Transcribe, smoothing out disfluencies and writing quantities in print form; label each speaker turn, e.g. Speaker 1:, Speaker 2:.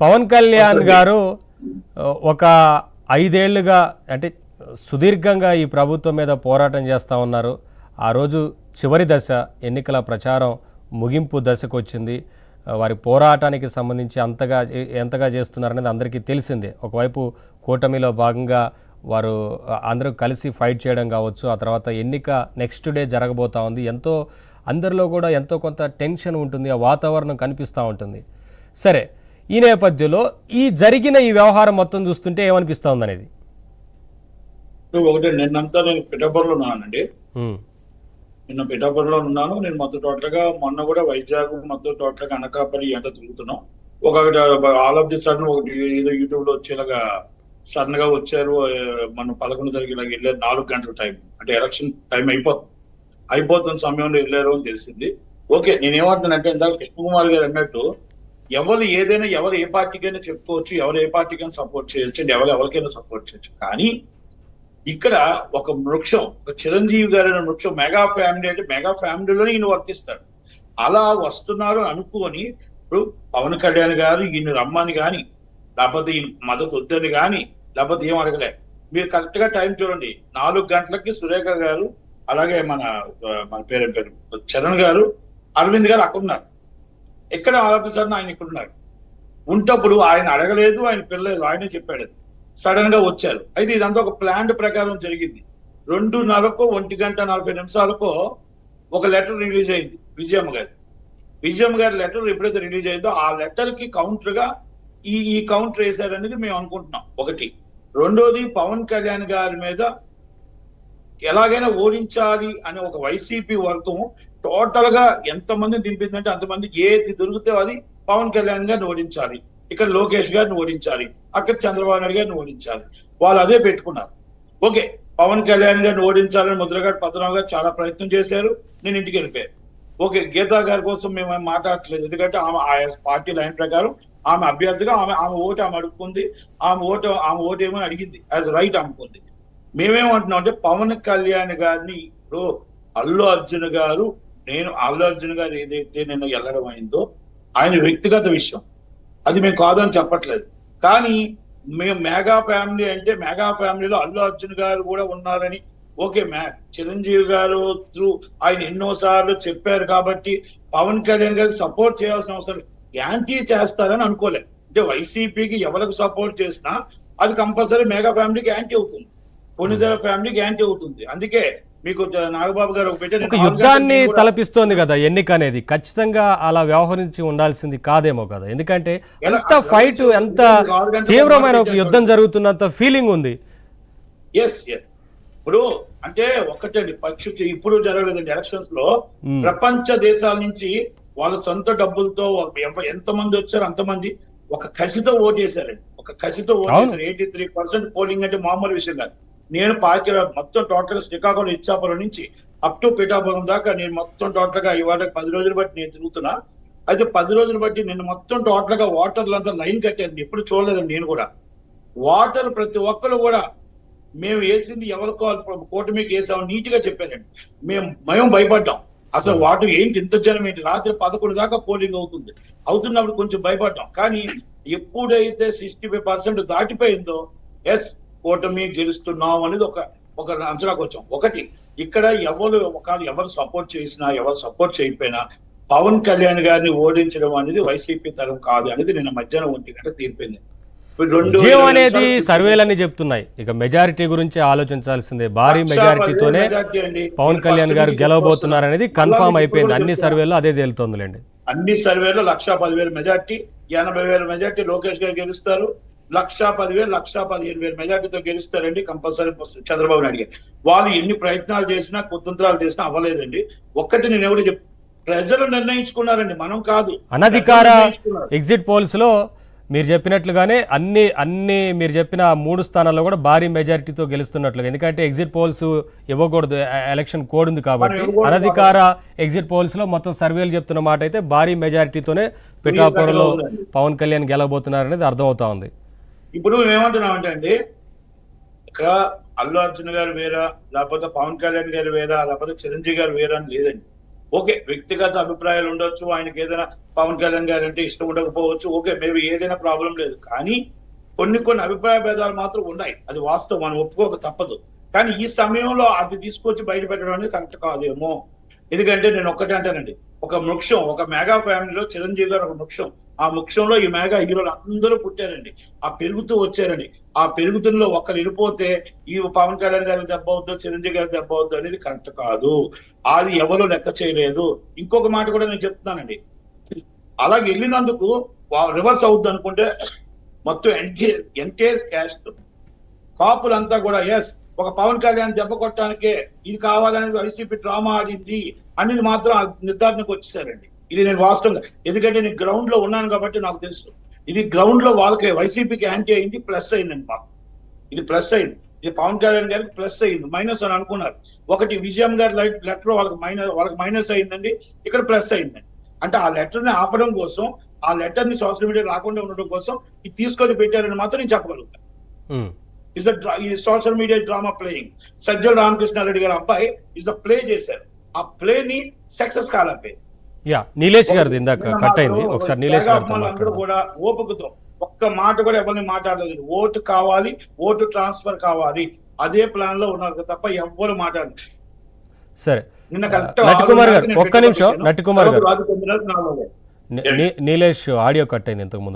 Speaker 1: పవన్ కళ్యాణ్ గారు ఒక 5 ఏళ్లుగా అంటే సుదీర్ఘంగా ఈ ప్రభుత్వం మీద పోరాటం చేస్తూ ఉన్నారు. ఆ రోజు చివరి దశ ఎన్నికల ప్రచారం ముగింపు దశకు వచ్చింది. వారి పోరాటానికి సంబంధించి ఎంతగా చేస్తున్నారనేది అందరికీ తెలిసిందే. ఒకవైపు కూటమిలో భాగంగా వారు అందరూ కలిసి ఫైట్ చేయడం కావచ్చు, ఆ తర్వాత ఎన్నిక నెక్స్ట్ డే జరగబోతూ ఉంది. అందరిలో కూడా ఎంతో కొంత టెన్షన్ ఉంటుంది, ఆ వాతావరణం కనిపిస్తూ ఉంటుంది. సరే, ఈ నేపథ్యంలో జరిగిన ఈ వ్యవహారం మొత్తం చూస్తుంటే ఏమనిపిస్తూ ఉందనేది?
Speaker 2: ఒకటి నిన్నంతా నేను పిఠాపురంలో ఉన్నానండి. నిన్న పిఠాపురంలో ఉన్నాను. నేను మొత్తం టోటల్ గా మొన్న కూడా వైజాగ్ మొత్తం టోటల్ గా అనకాపల్లి ఎంత తిరుగుతున్నాం. ఒకటి ఆల్ ఆఫ్ ది సడన్ ఒకటి ఏదో యూట్యూబ్ లో వచ్చేలాగా సడన్ గా వచ్చారు. మనం 11 తారీఖులాగా వెళ్ళారు. 4 గంటల టైం అంటే ఎలక్షన్ టైం అయిపోతున్న సమయంలో వెళ్ళారు అని తెలిసింది. ఓకే, నేనేమంటున్నానంటే ఇందాక కృష్ణకుమార్ గారు అన్నట్టు ఎవరు ఏ పార్టీకైనా చెప్పుకోవచ్చు, ఎవరు ఏ పార్టీకైనా సపోర్ట్ చేయొచ్చు, ఎవరికైనా సపోర్ట్ చేయొచ్చు. కానీ ఇక్కడ ఒక వృక్షం, ఒక చిరంజీవి గారి వృక్షం, మెగా ఫ్యామిలీ అంటే మెగా ఫ్యామిలీలోనే ఈయన వర్తిస్తాడు. అలా వస్తున్నారు అనుకోని ఇప్పుడు పవన్ కళ్యాణ్ గారు ఈయన రమ్మని కానీ, లేకపోతే ఈయన మద్దతు వద్దని కానీ, లేకపోతే ఏం అడగలే. మీరు కరెక్ట్ గా టైం చూడండి. 4 గంటలకి సురేఖ గారు, అలాగే మన పేరు చరణ్ గారు, అరవింద్ గారు అక్కడ ఉన్నారు. ఇక్కడ ఆఫీసర్ ఆయన ఇక్కడ ఉన్నారు. ఉంటప్పుడు ఆయన అడగలేదు, ఆయన పిల్లలేదు, ఆయనే చెప్పాడు. అది సడన్ గా వచ్చారు. అయితే ఇదంతా ఒక ప్లాన్ ప్రకారం జరిగింది. 2:30కో 1:40 ఒక లెటర్ రిలీజ్ అయింది విజయమ్మ గారి లెటర్ ఎప్పుడైతే రిలీజ్ అయిందో ఆ లెటర్ కి కౌంటర్ గా ఈ కౌంటర్ వేశారనేది మేము అనుకుంటున్నాం. ఒకటి. రెండోది, పవన్ కళ్యాణ్ గారి మీద ఎలాగైనా ఓడించాలి అనే ఒక వైసీపీ వర్గం టోటల్ గా ఎంతమందిని దింపిందంటే అంతమంది, ఏది దొరికితే అది పవన్ కళ్యాణ్ గారిని ఓడించాలి, ఇక్కడ లోకేష్ గారిని ఓడించాలి, అక్కడ చంద్రబాబు నాయుడు గారిని ఓడించాలి. వాళ్ళు అదే పెట్టుకున్నారు. ఓకే, పవన్ కళ్యాణ్ గారిని ఓడించాలని ముద్రగడ పద్మనాభం గారు చాలా ప్రయత్నం చేశారు. నేను ఇంటికి వెళ్ళిపోయాను. ఓకే, గీతా గారి కోసం మేము మాట్లాడట్లేదు. ఎందుకంటే ఆమె ఆ పార్టీ లైన్ ప్రకారం ఆమె అభ్యర్థిగా ఆమె ఓటు అడుగుకుంది. ఆమె ఓటు ఏమో అడిగింది, యాజ్ రైట్ అనుకుంది. మేమేమంటున్నాం అంటే పవన్ కళ్యాణ్ గారిని ఇప్పుడు అల్లు అర్జున్ గారు ఏదైతే నిన్న వెళ్ళడం అయిందో ఆయన వ్యక్తిగత విషయం, అది మేము కాదని చెప్పట్లేదు. కానీ మేము మెగా ఫ్యామిలీ అంటే మెగా ఫ్యామిలీలో అల్లు అర్జున్ గారు కూడా ఉన్నారని, ఓకే, చిరంజీవి గారు త్రూ ఆయన ఎన్నోసార్లు చెప్పారు కాబట్టి పవన్ కళ్యాణ్ గారికి సపోర్ట్ చేయాల్సిన అవసరం, యాంటీ చేస్తారని అనుకోలేదు. అంటే వైసీపీకి ఎవరికి సపోర్ట్ చేసినా అది కంపల్సరీ మెగా ఫ్యామిలీకి యాంటీ అవుతుంది, కొన్నితర ఫ్యామిలీకి యాంటీ అవుతుంది. అందుకే మీకు నాగబాబు గారు
Speaker 1: ఒక యుద్ధాన్ని తలపిస్తోంది కదా ఎన్నిక అనేది. ఖచ్చితంగా అలా వ్యవహరించి ఉండాల్సింది కాదేమో కదా, ఎందుకంటే ఎంత ఫైట్, ఎంత తీవ్రమైన ఒక యుద్ధం జరుగుతున్నంత ఫీలింగ్ ఉంది.
Speaker 2: ఇప్పుడు అంటే ఒకటండి, ఇప్పుడు జరగలేదండి ఎలక్షన్స్ లో ప్రపంచ దేశాల నుంచి వాళ్ళ సొంత డబ్బులతో ఎంతమంది వచ్చారు అంతమంది ఒక కసితో ఓటేశారండి. 83% పోలింగ్ అంటే మామూలు విషయం కాదు. నేను మొత్తం టోటల్ గా శ్రీకాకుళం ఇచ్చాపురం నుంచి అప్ టు పిఠాపురం దాకా నేను మొత్తం టోటల్ గా ఇవాళ 10 రోజులు బట్టి నేను తిరుగుతున్నా. అయితే 10 రోజులు బట్టి నేను మొత్తం టోటల్ గా వాటర్లు అంతా లైన్ కట్టాను. ఎప్పుడు చూడలేదండి నేను కూడా. వాటర్ ప్రతి ఒక్కరు కూడా మేము వేసింది ఎవరికో కూటమికి వేసామని నీట్ గా చెప్పారండి. మేము భయపడ్డాం. అసలు వాటర్ ఏంటి, ఇంత జనం ఏంటి, రాత్రి 11 దాకా పోలింగ్ అవుతున్నప్పుడు కొంచెం భయపడ్డాం. కానీ ఎప్పుడైతే 65% దాటిపోయిందో ఎస్ కూటమి గెలుస్తున్నాం అనేది ఒక అంచనాకు వచ్చాం. ఒకటి, ఇక్కడ ఎవరు సపోర్ట్ చేసినా ఎవరు సపోర్ట్ చేయకపోయినా పవన్ కళ్యాణ్ గారిని ఓడించడం అనేది వైసీపీ తరం కాదు అనేది నిన్న మధ్యాహ్నం 1 గంట తీర్పింది.
Speaker 1: అనేది సర్వేలన్నీ చెప్తున్నాయి. ఇక మెజారిటీ గురించి ఆలోచించాల్సిందే. భారీ మెజారిటీతోనే పవన్ కళ్యాణ్ గారు గెలవబోతున్నారు అనేది కన్ఫర్మ్ అయిపోయింది. అన్ని సర్వేల్లో అదే తేలుతోందిలేండి.
Speaker 2: అన్ని సర్వేలో 1,10,000 మెజార్టీ, 80,000 మెజార్టీ లోకేష్ గారు గెలుస్తారు. 1,10,000, 1,15,000 మెజార్టీతో గెలుస్తారండి కంపల్సరీ చంద్రబాబు నాయుడు గారు. వాళ్ళు ఎన్ని ప్రయత్నాలు చేసినా కుతంత్రాలు చేసినా అవ్వలేదండి. ఒక్కటి నేను ఎవరు ప్రజలు నిర్ణయించుకున్నారండి, మనం కాదు.
Speaker 1: అనధికార ఎగ్జిట్ పోల్స్ లో మీరు చెప్పినట్లుగానే అన్ని మీరు చెప్పిన 3 స్థానాల్లో కూడా భారీ మెజారిటీతో గెలుస్తున్నట్లుగా. ఎందుకంటే ఎగ్జిట్ పోల్స్ ఇవ్వకూడదు, ఎలక్షన్ కోడ్ ఉంది కాబట్టి. అనధికార ఎగ్జిట్ పోల్స్ లో మొత్తం సర్వేలు చెప్తున్న మాట అయితే భారీ మెజారిటీతోనే పిఠాపురంలో పవన్ కళ్యాణ్ గెలవబోతున్నారు అనేది అర్థమవుతా ఉంది.
Speaker 2: ఇప్పుడు మేమేమంటున్నామంటే అండి, ఇక్కడ అల్లు అర్జున్ గారు వేరా, లేకపోతే పవన్ కళ్యాణ్ గారు వేరా, లేకపోతే చిరంజీవి గారు వేరా అని లేదండి. ఓకే, వ్యక్తిగత అభిప్రాయాలు ఉండొచ్చు, ఆయనకి ఏదైనా పవన్ కళ్యాణ్ గారు అంటే ఇష్టం ఉండకపోవచ్చు, ఓకే మేబీ ఏదైనా ప్రాబ్లం లేదు. కానీ కొన్ని అభిప్రాయ భేదాలు మాత్రం ఉన్నాయి, అది వాస్తవం, మనం ఒప్పుకోక తప్పదు. కానీ ఈ సమయంలో అది తీసుకొచ్చి బయట పెట్టడం అనేది కరెక్ట్ కాదేమో. ఎందుకంటే నేను ఒక్కటే అంటానండి, ఒక వృక్షం, ఒక మెగా ఫ్యామిలీలో చిరంజీవి గారు ఒక వృక్షం, ఆ వృక్షంలో ఈ మెగా హీరోలు అందరూ పుట్టారండి, ఆ పెరుగుతూ వచ్చారండి. ఆ పెరుగుతుల్లో ఒక్కరు వెళ్ళిపోతే ఈ పవన్ కళ్యాణ్ గారికి దెబ్బ అవుద్దు, చిరంజీవి గారికి దెబ్బ అవుద్దు అనేది కరెక్ట్ కాదు. అది ఎవరు లెక్క చేయలేదు. ఇంకొక మాట కూడా నేను చెప్తున్నానండి, అలాగే వెళ్ళినందుకు రివర్స్ అవుద్ది అనుకుంటే మొత్తం ఎంటైర్ క్యాస్ట్ కాపులంతా కూడా ఎస్ ఒక పవన్ కళ్యాణ్ దెబ్బ కొట్టడానికే ఇది కావాలనేది వైసీపీ డ్రామా ఆడింది అనేది మాత్రం ఆ నిర్ధారణకు వచ్చేసారండి. ఇది నేను వాస్తవంగా, ఎందుకంటే నేను గ్రౌండ్ లో ఉన్నాను కాబట్టి నాకు తెలుసు. ఇది గ్రౌండ్ లో వాళ్ళకి వైసీపీకి యాంటీ అయింది, ప్లస్ అయిందండి మాకు. ఇది ప్లస్ అయింది, ఇది పవన్ కళ్యాణ్ గారికి ప్లస్ అయింది. మైనస్ అని అనుకున్నారు. ఒకటి విజయం గారి లెటర్ వాళ్ళకి మైనస్ అయిందండి, ఇక్కడ ప్లస్ అయిందండి. అంటే ఆ లెటర్ ని ఆపడం కోసం, ఆ లెటర్ ని సోషల్ మీడియా రాకుండా ఉండడం కోసం ఇది తీసుకొని పెట్టారని మాత్రం నేను చెప్పగలుగుతాను. Is the social media drama playing. Sajjala Ramakrishna Reddy గారి అబ్బాయి ఇస్ ద ప్లే చేశారు, ఆ ప్లే ని సక్సెస్ కాలేకపోయింది.
Speaker 1: యా, నీలేష్ గారిది ఇందాక కట్ అయింది, ఒకసారి నీలేష్ గారితో
Speaker 2: అందరూ కూడా ఓపికతో ఒక్క మాట కూడా ఎవరిని మాట్లాడలేదు. ఓటు కావాలి, ఓటు ట్రాన్స్ఫర్ కావాలి, అదే ప్లాన్ లో ఉన్నారు తప్ప ఎవ్వరు మాట్లాడలేదు.
Speaker 1: సరే,
Speaker 2: నిన్న కరెక్ట్
Speaker 1: నట్టికుమార్ గారు ఒక్క నిమిషం, నట్టికుమార్ గారు
Speaker 2: రాజు 9
Speaker 1: నీలేష్ ఆడియో కట్ అయింది ఇంతకు ముందు.